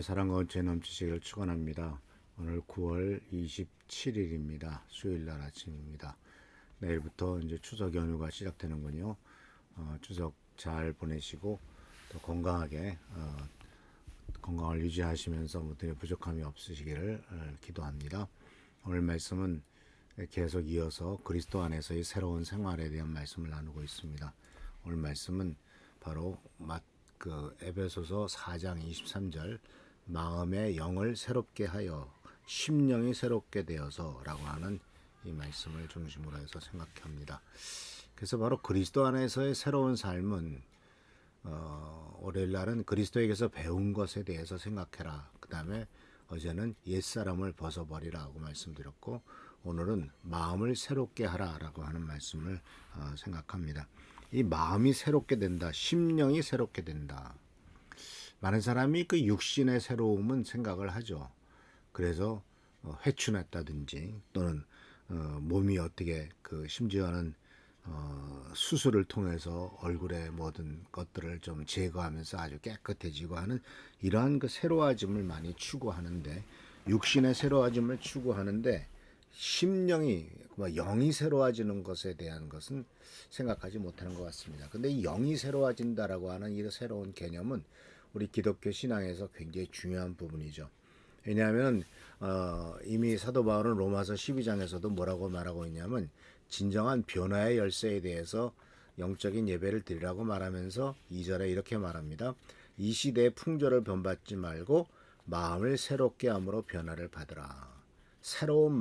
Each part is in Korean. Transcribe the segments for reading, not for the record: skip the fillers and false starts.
사랑과 은혜 넘치시기를 축원합니다. 오늘 9월 27일입니다. 수요일 날 아침입니다. 내일부터 이제 추석 연휴가 시작되는군요. 추석 잘 보내시고 또 건강하게 건강을 유지하시면서 무슨 부족함이 없으시기를 기도합니다. 오늘 말씀은 계속 이어서 그리스도 안에서의 새로운 생활에 대한 말씀을 나누고 있습니다. 오늘 말씀은 바로 에베소서 4장 23절 마음의 영을 새롭게 하여 심령이 새롭게 되어서 라고 하는 이 말씀을 중심으로 해서 생각합니다. 그래서 바로 그리스도 안에서의 새로운 삶은 월요일 날은 그리스도에게서 배운 것에 대해서 생각해라. 그 다음에 어제는 옛사람을 벗어버리라고 말씀드렸고 오늘은 마음을 새롭게 하라라고 하는 말씀을 생각합니다. 이 마음이 새롭게 된다. 심령이 새롭게 된다. 많은 사람이 그 육신의 새로움은 생각을 하죠. 그래서 회춘했다든지 또는 몸이 어떻게 심지어는 수술을 통해서 얼굴의 모든 것들을 좀 제거하면서 아주 깨끗해지고 하는 이러한 그 새로워짐을 많이 추구하는데 육신의 새로워짐을 추구하는데 심령이 영이 새로워지는 것에 대한 것은 생각하지 못하는 것 같습니다. 근데 이 영이 새로워진다라고 하는 이 새로운 개념은 우리 기독교 신앙에서 굉장히 중요한 부분이죠. 왜냐하면 이미 사도 바울은 로마서 12장에서도 뭐라고 말하고 있냐면 진정한 변화의 열쇠에 대해서 영적인 예배를 드리라고 말하면서 2절에 이렇게 말합니다. 이 시대의 풍조를 본받지 말고 마음을 새롭게 함으로 변화를 받으라. 새로운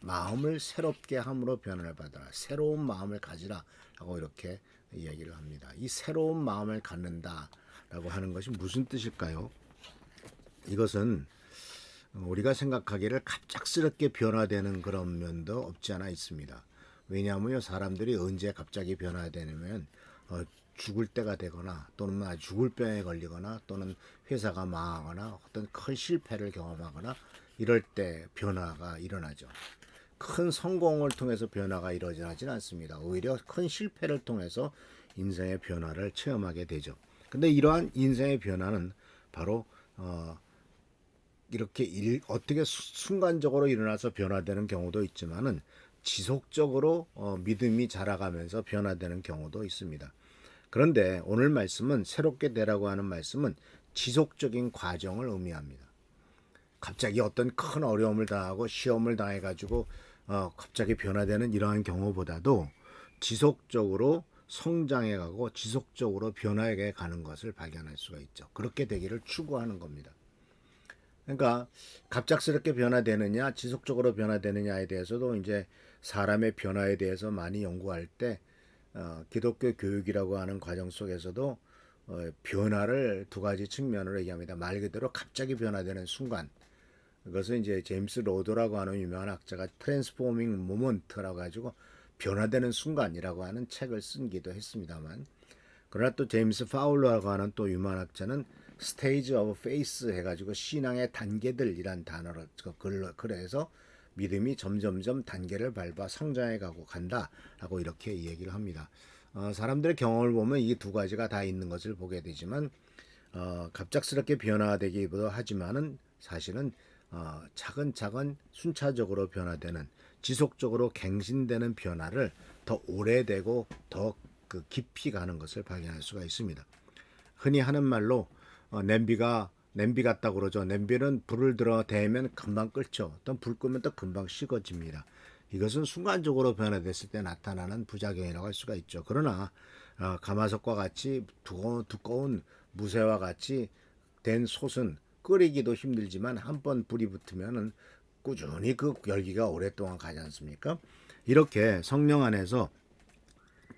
마음을 새롭게 함으로 변화를 받아라. 새로운 마음을 가지라 라고 이렇게 이야기를 합니다. 이 새로운 마음을 갖는다라고 하는 것이 무슨 뜻일까요? 이것은 우리가 생각하기를 갑작스럽게 변화되는 그런 면도 없지 않아 있습니다. 왜냐하면 사람들이 언제 갑자기 변화되냐면 죽을 때가 되거나 또는 죽을 병에 걸리거나 또는 회사가 망하거나 어떤 큰 실패를 경험하거나 이럴 때 변화가 일어나죠. 큰 성공을 통해서 변화가 일어나지는 않습니다. 오히려 큰 실패를 통해서 인생의 변화를 체험하게 되죠. 근데 이러한 인생의 변화는 바로 이렇게 어떻게 순간적으로 일어나서 변화되는 경우도 있지만은 지속적으로 믿음이 자라가면서 변화되는 경우도 있습니다. 그런데 오늘 말씀은 새롭게 되라고 하는 말씀은 지속적인 과정을 의미합니다. 갑자기 어떤 큰 어려움을 당하고 시험을 당해가지고 갑자기 변화되는 이러한 경우보다도 지속적으로 성장해가고 지속적으로 변화해 가는 것을 발견할 수가 있죠. 그렇게 되기를 추구하는 겁니다. 그러니까 갑작스럽게 변화되느냐 지속적으로 변화되느냐에 대해서도 이제 사람의 변화에 대해서 많이 연구할 때 기독교 교육이라고 하는 과정 속에서도 변화를 두 가지 측면으로 얘기합니다. 말 그대로 갑자기 변화되는 순간, 그것은 이제 제임스 로더라고 하는 유명한 학자가 트랜스포밍 모먼트라고 가지고 변화되는 순간이라고 하는 책을 쓴기도 했습니다만, 그러나 또 제임스 파울러라고 하는 또 유명한 학자는 스테이지 오브 페이스 해가지고 신앙의 단계들이란 단어로 그래서 믿음이 점점점 단계를 밟아 성장해가고 간다라고 이렇게 얘기를 합니다. 사람들의 경험을 보면 이 두 가지가 다 있는 것을 보게 되지만 갑작스럽게 변화되기도 하지만은 사실은 차근차근 순차적으로 변화되는 지속적으로 갱신되는 변화를 더 오래되고 더 깊이 가는 것을 발견할 수가 있습니다. 흔히 하는 말로 냄비 같다고 그러죠. 냄비는 불을 들어 대면 금방 끓죠. 또 불 끄면 또 금방 식어집니다. 이것은 순간적으로 변화됐을 때 나타나는 부작용이라고 할 수가 있죠. 그러나 가마솥과 같이 두꺼운 무쇠와 같이 된 솥은 끓이기도 힘들지만 한 번 불이 붙으면은 꾸준히 그 열기가 오랫동안 가지 않습니까? 이렇게 성령 안에서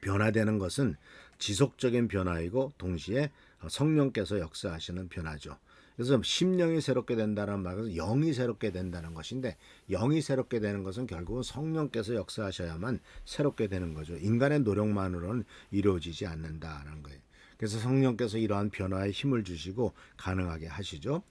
변화되는 것은 지속적인 변화이고 동시에 성령께서 역사하시는 변화죠. 그래서 심령이 새롭게 된다는 말은 영이 새롭게 된다는 것인데, 영이 새롭게 되는 것은 결국은 성령께서 역사하셔야만 새롭게 되는 거죠. 인간의 노력만으로는 이루어지지 않는다는 거예요. 그래서 성령께서 이러한 변화에 힘을 주시고 가능하게 하시죠.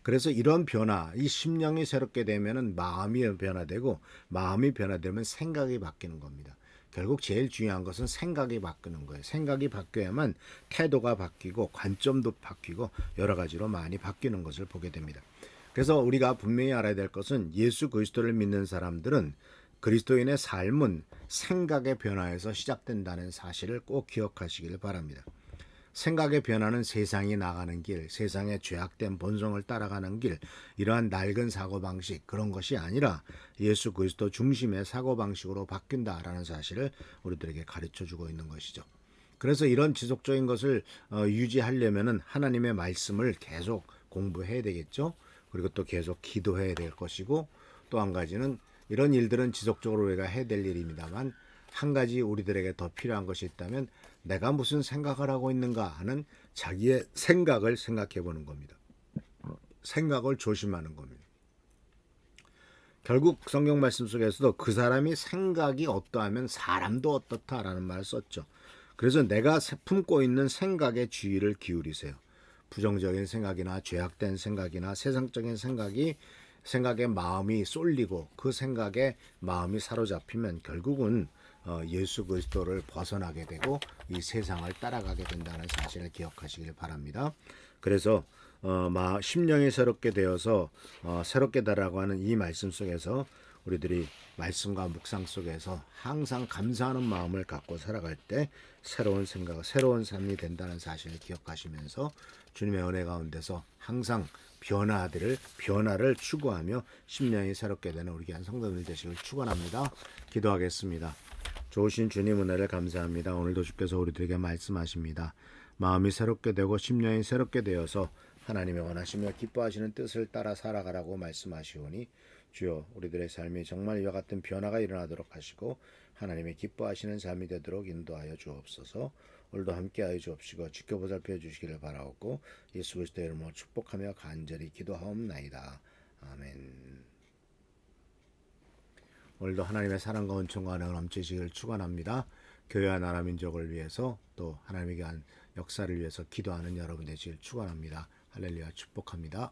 그래서 이런 변화, 이 심령이 새롭게 되면은 마음이 변화되고 마음이 변화되면 생각이 바뀌는 겁니다. 결국 제일 중요한 것은 생각이 바뀌는 거예요. 생각이 바뀌어야만 태도가 바뀌고 관점도 바뀌고 여러 가지로 많이 바뀌는 것을 보게 됩니다. 그래서 우리가 분명히 알아야 될 것은 예수 그리스도를 믿는 사람들은 그리스도인의 삶은 생각의 변화에서 시작된다는 사실을 꼭 기억하시길 바랍니다. 생각의 변화는 세상이 나가는 길, 세상의 죄악된 본성을 따라가는 길, 이러한 낡은 사고방식 그런 것이 아니라 예수 그리스도 중심의 사고방식으로 바뀐다라는 사실을 우리들에게 가르쳐주고 있는 것이죠. 그래서 이런 지속적인 것을 유지하려면 하나님의 말씀을 계속 공부해야 되겠죠. 그리고 또 계속 기도해야 될 것이고, 또 한 가지는 이런 일들은 지속적으로 우리가 해야 될 일입니다만, 한 가지 우리들에게 더 필요한 것이 있다면 내가 무슨 생각을 하고 있는가 하는 자기의 생각을 생각해 보는 겁니다. 생각을 조심하는 겁니다. 결국 성경 말씀 속에서도 그 사람이 생각이 어떠하면 사람도 어떻다라는 말을 썼죠. 그래서 내가 품고 있는 생각에 주의를 기울이세요. 부정적인 생각이나 죄악된 생각이나 세상적인 생각에 마음이 쏠리고 그 생각에 마음이 사로잡히면 결국은 예수 그리스도를 벗어나게 되고 이 세상을 따라가게 된다는 사실을 기억하시길 바랍니다. 그래서 심령이 새롭게 되어서 새롭게 되라고 하는 이 말씀 속에서 우리들이 말씀과 묵상 속에서 항상 감사하는 마음을 갖고 살아갈 때 새로운 생각, 새로운 삶이 된다는 사실을 기억하시면서 주님의 은혜 가운데서 항상 변화를 추구하며 심령이 새롭게 되는 우리 귀한 성도들 되시길 축원합니다. 기도하겠습니다. 좋으신 주님 은혜를 감사합니다. 오늘도 주께서 우리들에게 말씀하십니다. 마음이 새롭게 되고 심령이 새롭게 되어서 하나님의 원하시며 기뻐하시는 뜻을 따라 살아가라고 말씀하시오니 주여 우리들의 삶이 정말 이와 같은 변화가 일어나도록 하시고 하나님의 기뻐하시는 삶이 되도록 인도하여 주옵소서. 오늘도 함께하여 주옵시고 지켜보살펴 주시기를 바라옵고 예수 그리스도의 이름으로 축복하며 간절히 기도하옵나이다. 아멘. 오늘도 하나님의 사랑과 은총과 은혜가 넘치시기를 축원합니다. 교회와 나라 민족을 위해서 또 하나님의 귀한 역사를 위해서 기도하는 여러분 되시길 축원합니다. 할렐루야 축복합니다.